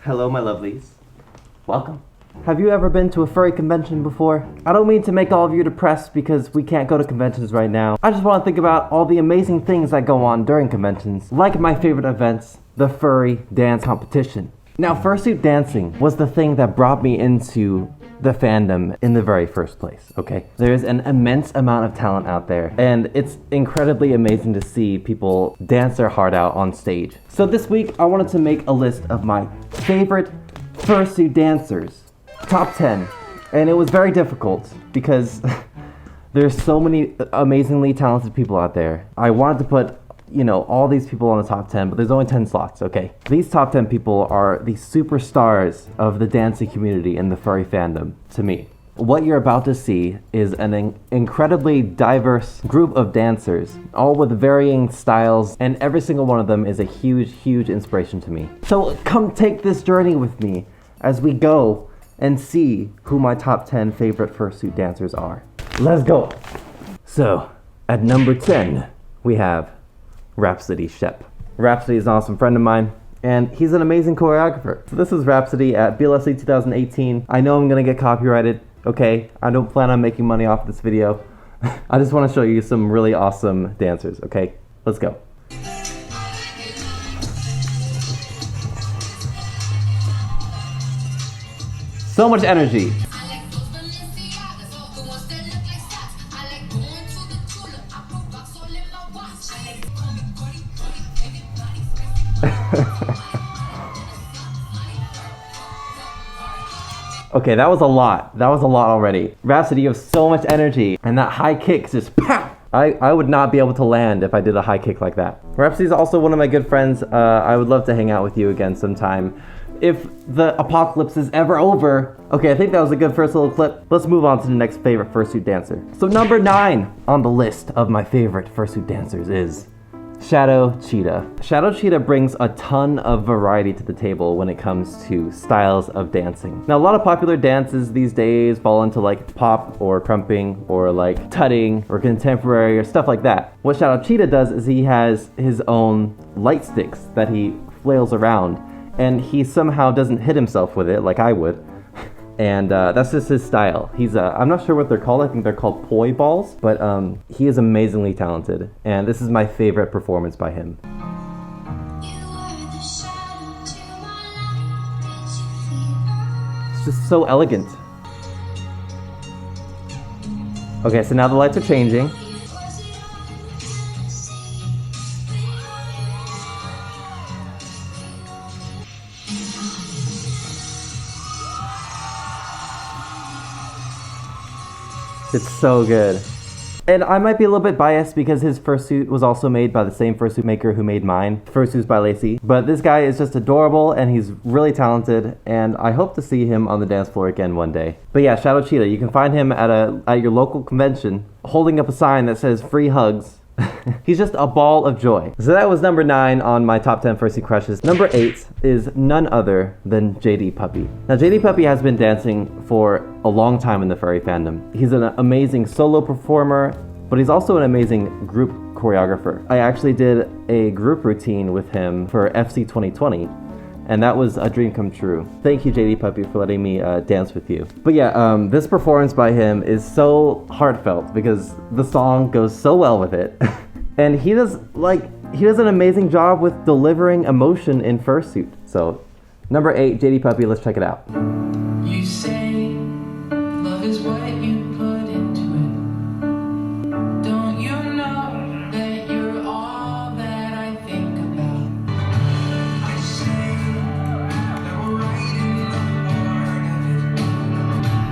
Hello, my lovelies. Welcome. Have you ever been to a furry convention before? I don't mean to make all of you depressed because we can't go to conventions right now. I just want to think about all the amazing things that go on during conventions, like my favorite events, the furry dance competition. Now, fursuit dancing was the thing that brought me into the fandom in the very first place, okay? There's an immense amount of talent out there, and it's incredibly amazing to see people dance their heart out on stage. So this week, I wanted to make a list of my favorite fursuit dancers, top 10, and it was very difficult because there's so many amazingly talented people out there. I wanted to put all these people on the top 10, but there's only 10 slots, okay? These top 10 people are the superstars of the dancing community in the furry fandom, to me. What you're about to see is an incredibly diverse group of dancers, all with varying styles, and every single one of them is a huge, huge inspiration to me. So come take this journey with me as we go and see who my top 10 favorite fursuit dancers are. Let's go! So, at number 10, we have Rhapsody Shep. Rhapsody is an awesome friend of mine, and he's an amazing choreographer. So this is Rhapsody at BLSC 2018. I know I'm gonna get copyrighted, okay? I don't plan on making money off this video. I just wanna show you some really awesome dancers, okay? Let's go. So much energy. Okay, that was a lot. That was a lot already. Rhapsody, you have so much energy, and that high kick just pow! I would not be able to land if I did a high kick like that. Rhapsody is also one of my good friends. I would love to hang out with you again sometime. If the apocalypse is ever over. Okay, I think that was a good first little clip. Let's move on to the next favorite fursuit dancer. So number 9 on the list of my favorite fursuit dancers is Shadow Cheetah. Shadow Cheetah brings a ton of variety to the table when it comes to styles of dancing. Now, a lot of popular dances these days fall into like pop or crumping or like tutting or contemporary or stuff like that. What Shadow Cheetah does is he has his own light sticks that he flails around, and he somehow doesn't hit himself with it like I would. And that's just his style. He's, I'm not sure what they're called. I think they're called poi balls, but he is amazingly talented. And this is my favorite performance by him. It's just so elegant. Okay, so now the lights are changing. It's so good. And I might be a little bit biased because his fursuit was also made by the same fursuit maker who made mine. Fursuit's by Lacy. But this guy is just adorable and he's really talented, and I hope to see him on the dance floor again one day. But yeah, Shadow Cheetah, you can find him at your local convention holding up a sign that says free hugs. He's just a ball of joy. So that was number 9 on my top 10 fursuit crushes. Number 8 is none other than JD Puppy. Now, JD Puppy has been dancing for a long time in the furry fandom. He's an amazing solo performer, but he's also an amazing group choreographer. I actually did a group routine with him for FC 2020, and that was a dream come true. Thank you, JD Puppy, for letting me dance with you. But yeah, this performance by him is so heartfelt because the song goes so well with it. And he does an amazing job with delivering emotion in fursuit. So, number 8, JD Puppy, let's check it out. You say love is what you put into it. Don't you know that you're all that I think about? I say that we're right in the heart of it.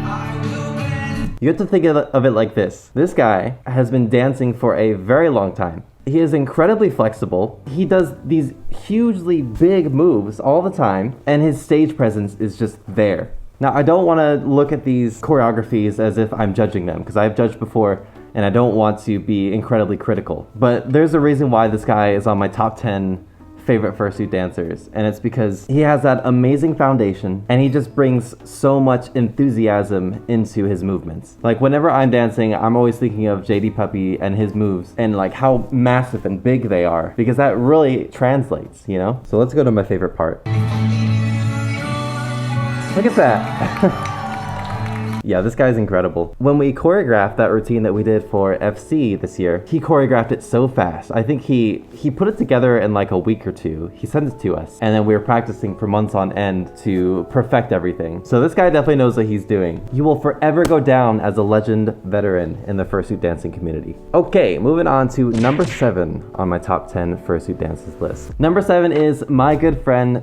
I will bend. You have to think of it like this. This guy has been dancing for a very long time. He is incredibly flexible. He does these hugely big moves all the time, and his stage presence is just there. Now, I don't want to look at these choreographies as if I'm judging them, because I've judged before, and I don't want to be incredibly critical. But there's a reason why this guy is on my top 10 favorite fursuit dancers, and it's because he has that amazing foundation and he just brings so much enthusiasm into his movements. Like whenever I'm dancing, I'm always thinking of JD Puppy and his moves and like how massive and big they are, because that really translates, you know? So let's go to my favorite part. Look at that. Yeah, this guy's incredible. When we choreographed that routine that we did for FC this year, he choreographed it so fast. I think he put it together in like a week or two. He sent it to us, and then we were practicing for months on end to perfect everything. So this guy definitely knows what he's doing. He will forever go down as a legend veteran in the fursuit dancing community. Okay, moving on to number 7 on my top 10 fursuit dances list. Number 7 is my good friend,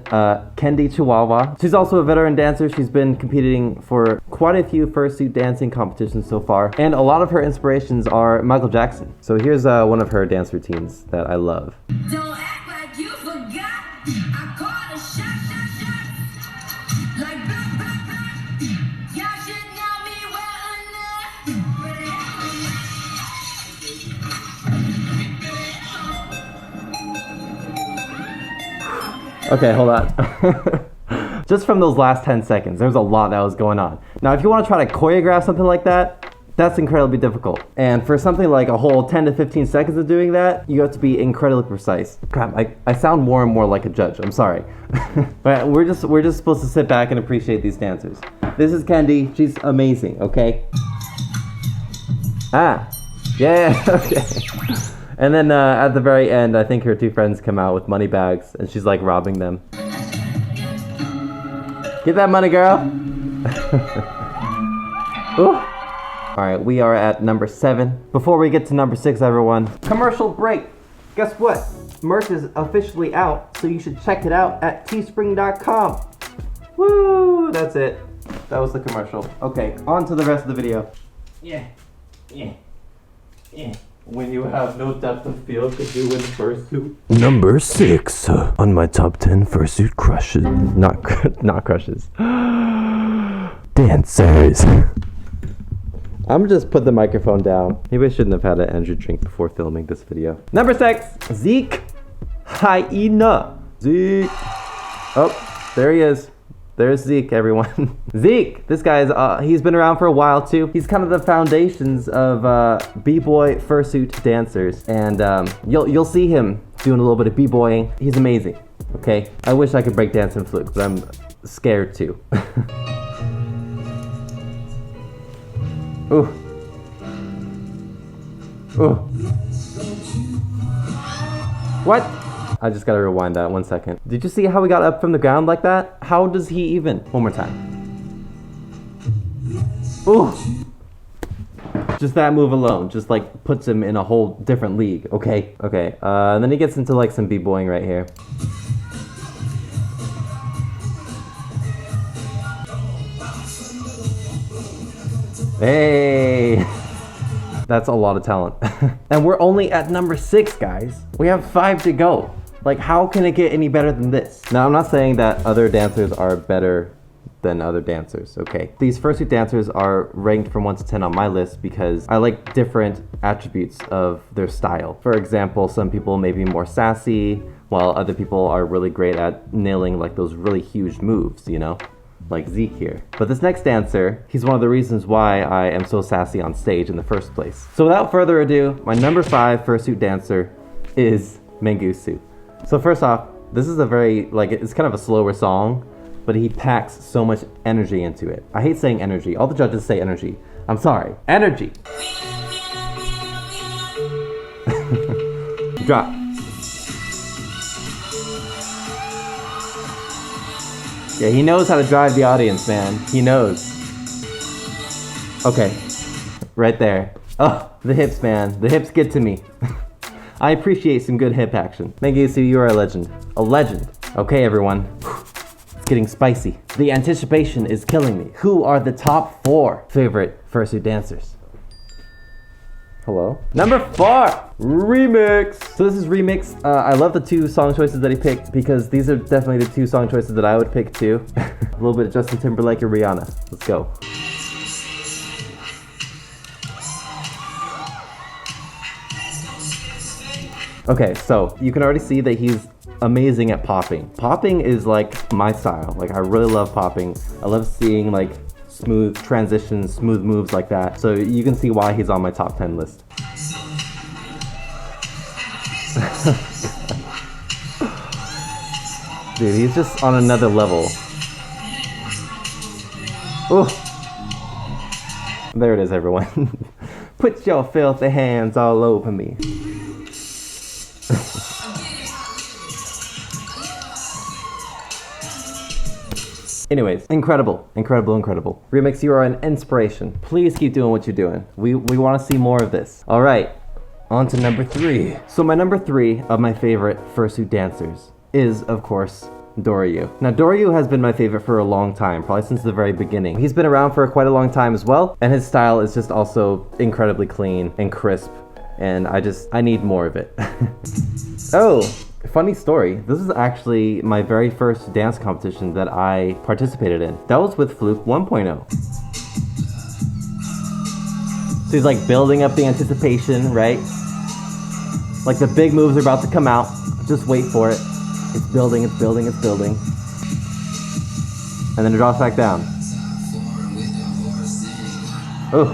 Kendi Chihuahua. She's also a veteran dancer. She's been competing for quite a few fursuit dancing competitions so far, and a lot of her inspirations are Michael Jackson. So here's one of her dance routines that I love. Don't act like you forgot. I called a shot. Like blah, blah, blah. Y'all should know me well enough. Okay, hold on. Just from those last 10 seconds, there's a lot that was going on. Now, if you want to try to choreograph something like that, that's incredibly difficult. And for something like a whole 10 to 15 seconds of doing that, you have to be incredibly precise. Crap, I sound more and more like a judge. I'm sorry. But we're just supposed to sit back and appreciate these dancers. This is Kendi. She's amazing, okay? Ah, yeah, okay. And then at the very end, I think her 2 friends come out with money bags, and she's like robbing them. Get that money, girl. Ooh. All right, we are at number 7. Before we get to number 6, everyone, commercial break. Guess what? Merch is officially out, so you should check it out at teespring.com. Woo, that's it. That was the commercial. Okay, on to the rest of the video. Yeah. When you have no depth of field to do in fursuit. Number 6 on my top 10 fursuit crushes. Not crushes. Dancers. I'm just put the microphone down. Maybe I shouldn't have had an energy drink before filming this video. Number 6, Zeke. Hyena. Zeke. Oh, there he is. There's Zeke, everyone. Zeke, this guy's, he's been around for a while too. He's kind of the foundations of b-boy fursuit dancers. And you'll see him doing a little bit of b-boying. He's amazing, okay? I wish I could break dance in Fluke, but I'm scared too. Ooh. Ooh. What? I just gotta rewind that 1 second. Did you see how he got up from the ground like that? How does he even? One more time. Ooh. Just that move alone just like puts him in a whole different league, okay? Okay, and then he gets into like some b-boying right here. Hey! That's a lot of talent. And we're only at number 6, guys. We have 5 to go. Like, how can it get any better than this? Now, I'm not saying that other dancers are better than other dancers, okay? These fursuit dancers are ranked from 1 to 10 on my list because I like different attributes of their style. For example, some people may be more sassy, while other people are really great at nailing like those really huge moves, you know? Like Zeke here. But this next dancer, he's one of the reasons why I am so sassy on stage in the first place. So without further ado, my number 5 fursuit dancer is Mengusu. So first off, this is a very, like, it's kind of a slower song, but he packs so much energy into it. I hate saying energy. All the judges say energy. I'm sorry. Energy! Drop. Yeah, he knows how to drive the audience, man. He knows. Okay. Right there. Oh, the hips, man. The hips get to me. I appreciate some good hip action. Mengusu, you are a legend. A legend. Okay, everyone. It's getting spicy. The anticipation is killing me. Who are the top 4 favorite fursuit dancers? Hello? Number 4! Remix! So this is Remix. I love the 2 song choices that he picked because these are definitely the 2 song choices that I would pick too. A little bit of Justin Timberlake and Rihanna. Let's go. Okay, so you can already see that he's amazing at popping. Popping is like my style. Like, I really love popping. I love seeing like smooth transitions, smooth moves like that. So you can see why he's on my top 10 list. Dude, he's just on another level. Oh, there it is, everyone. Put your filthy hands all over me. Anyways, incredible, incredible, incredible. Remix, you are an inspiration. Please keep doing what you're doing. We want to see more of this. All right, on to number 3. So my number 3 of my favorite fursuit dancers is, of course, Doryu. Now, Doryu has been my favorite for a long time, probably since the very beginning. He's been around for quite a long time as well, and his style is just also incredibly clean and crisp, and I need more of it. Oh, funny story. This is actually my very first dance competition that I participated in. That was with Fluke 1.0. So he's like building up the anticipation, right? Like the big moves are about to come out. Just wait for it. It's building, it's building, it's building. And then it drops back down. Oh.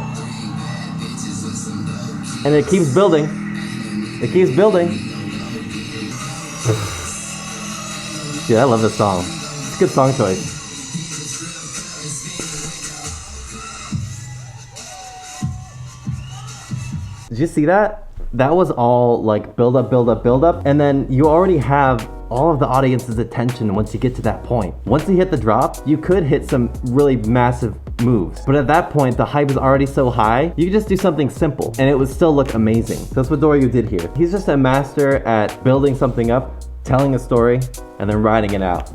And it keeps building. It keeps building. Dude, I love this song. It's a good song choice. Did you see that? That was all like build up, build up, build up. And then you already have all of the audience's attention once you get to that point. Once you hit the drop, you could hit some really massive moves. But at that point, the hype is already so high, you could just do something simple and it would still look amazing. So that's what Doryu did here. He's just a master at building something up, telling a story, and then writing it out.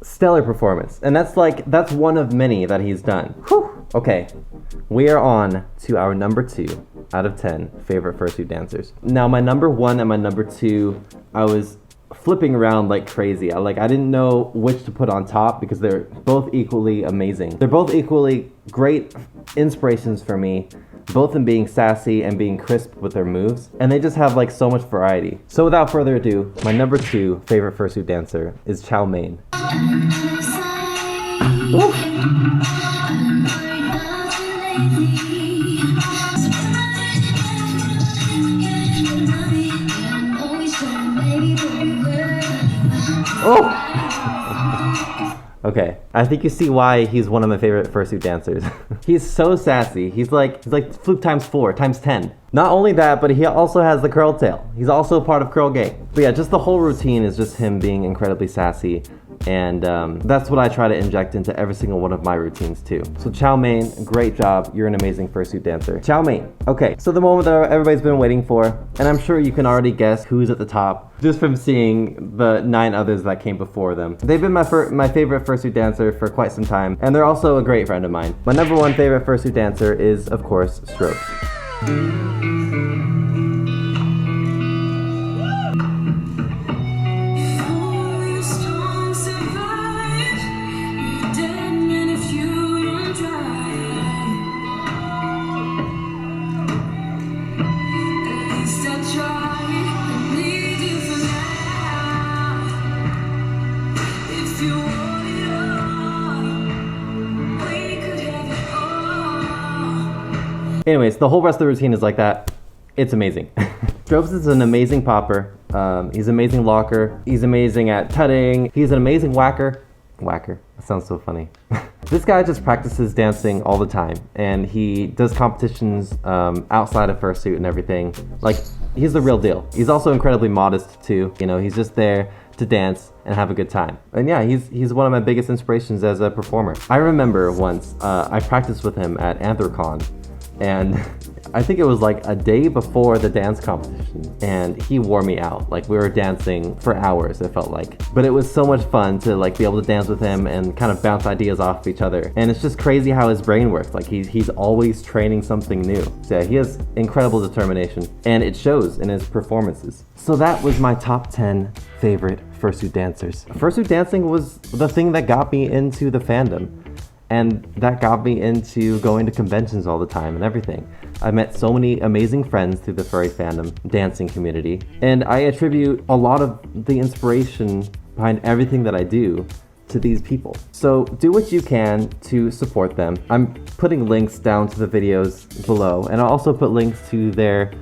Stellar performance. And that's one of many that he's done. Whew. Okay, we are on to our number 2 out of 10 favorite fursuit dancers. Now my number 1 and my number 2, I was flipping around like crazy. I didn't know which to put on top because they're both equally amazing. They're both equally great inspirations for me, both in being sassy and being crisp with their moves, and they just have like so much variety. So without further ado, my number 2 favorite fursuit dancer is Chow Mei. Oh! Okay, I think you see why he's one of my favorite fursuit dancers. He's so sassy. He's like Fluke times 4, times 10. Not only that, but he also has the curl tail. He's also part of Curl Gang. But yeah, just the whole routine is just him being incredibly sassy. And that's what I try to inject into every single one of my routines too. So Chow Mei, great job. You're an amazing fursuit dancer. Chow Mei. Okay, so the moment that everybody's been waiting for, and I'm sure you can already guess who's at the top just from seeing the 9 others that came before them. They've been my favorite fursuit dancer for quite some time, and they're also a great friend of mine. My number 1 favorite fursuit dancer is, of course, Strokes. Anyways, the whole rest of the routine is like that. It's amazing. Strokes is an amazing popper. He's an amazing locker. He's amazing at tutting. He's an amazing whacker. Whacker, that sounds so funny. This guy just practices dancing all the time, and he does competitions outside of fursuit and everything. Like, he's the real deal. He's also incredibly modest too. You know, he's just there to dance and have a good time. And yeah, he's one of my biggest inspirations as a performer. I remember once I practiced with him at Anthrocon, and I think it was like a day before the dance competition, and he wore me out. Like, we were dancing for hours, it felt like. But it was so much fun to like be able to dance with him and kind of bounce ideas off of each other. And it's just crazy how his brain works. Like, he's always training something new. So yeah, he has incredible determination, and it shows in his performances. So that was my top 10 favorite fursuit dancers. Fursuit dancing was the thing that got me into the fandom. And that got me into going to conventions all the time and everything. I met so many amazing friends through the furry fandom dancing community, and I attribute a lot of the inspiration behind everything that I do to these people. So do what you can to support them. I'm putting links down to the videos below, and I'll also put links to their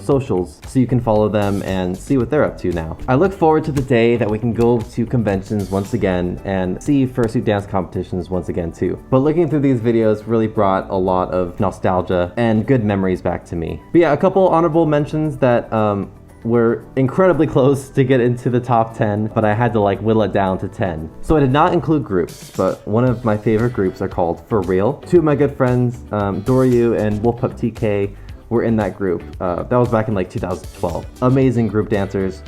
socials so you can follow them and see what they're up to now. I look forward to the day that we can go to conventions once again and see fursuit dance competitions once again too. But looking through these videos really brought a lot of nostalgia and good memories back to me. But yeah, a couple honorable mentions that were incredibly close to get into the top 10, but I had to like whittle it down to 10. So I did not include groups, but one of my favorite groups are called For Real. Two of my good friends, Doryu and Wolf Pup TK, were in that group. That was back in like 2012. Amazing group dancers.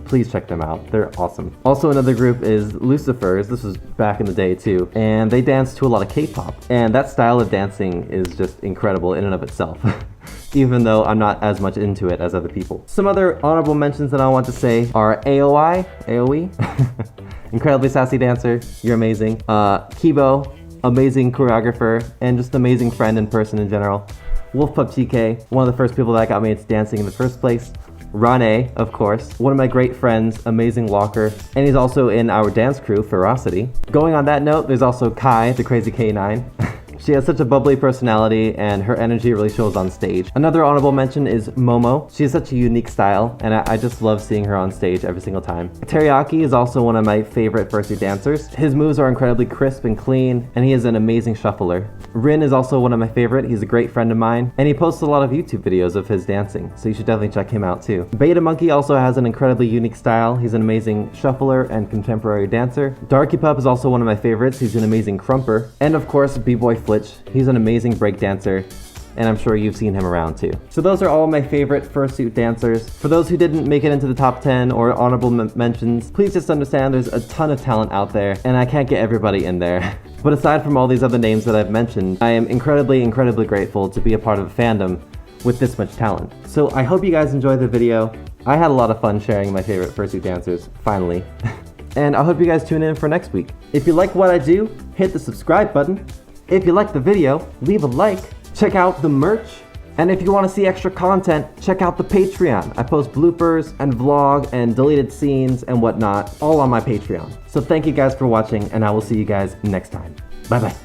Please check them out. They're awesome. Also another group is Lucifers. This was back in the day too. And they dance to a lot of K-pop. And that style of dancing is just incredible in and of itself. Even though I'm not as much into it as other people. Some other honorable mentions that I want to say are AOE. Incredibly sassy dancer. You're amazing. Kibo, amazing choreographer and just amazing friend and person in general. Wolf Pup TK, one of the first people that got me into dancing in the first place. Rane, of course, one of my great friends, amazing walker, and he's also in our dance crew, Rhapsody. Going on that note, there's also Kai, the crazy K9. She has such a bubbly personality and her energy really shows on stage. Another honorable mention is Momo. She has such a unique style and I just love seeing her on stage every single time. Teriyaki is also one of my favorite fursuit dancers. His moves are incredibly crisp and clean and he is an amazing shuffler. Rin is also one of my favorite. He's a great friend of mine and he posts a lot of YouTube videos of his dancing, so you should definitely check him out too. Beta Monkey also has an incredibly unique style. He's an amazing shuffler and contemporary dancer. Darky Pup is also one of my favorites. He's an amazing crumper. And of course, B-Boy Flitch. He's an amazing break dancer, and I'm sure you've seen him around too. So those are all my favorite fursuit dancers. For those who didn't make it into the top 10 or honorable mentions, please just understand there's a ton of talent out there, and I can't get everybody in there. But aside from all these other names that I've mentioned, I am incredibly grateful to be a part of a fandom with this much talent. So I hope you guys enjoyed the video. I had a lot of fun sharing my favorite fursuit dancers, finally. And I hope you guys tune in for next week. If you like what I do, hit the subscribe button. If you like the video, leave a like, check out the merch, and if you want to see extra content, check out the Patreon. I post bloopers and vlog and deleted scenes and whatnot, all on my Patreon. So thank you guys for watching, and I will see you guys next time. Bye bye.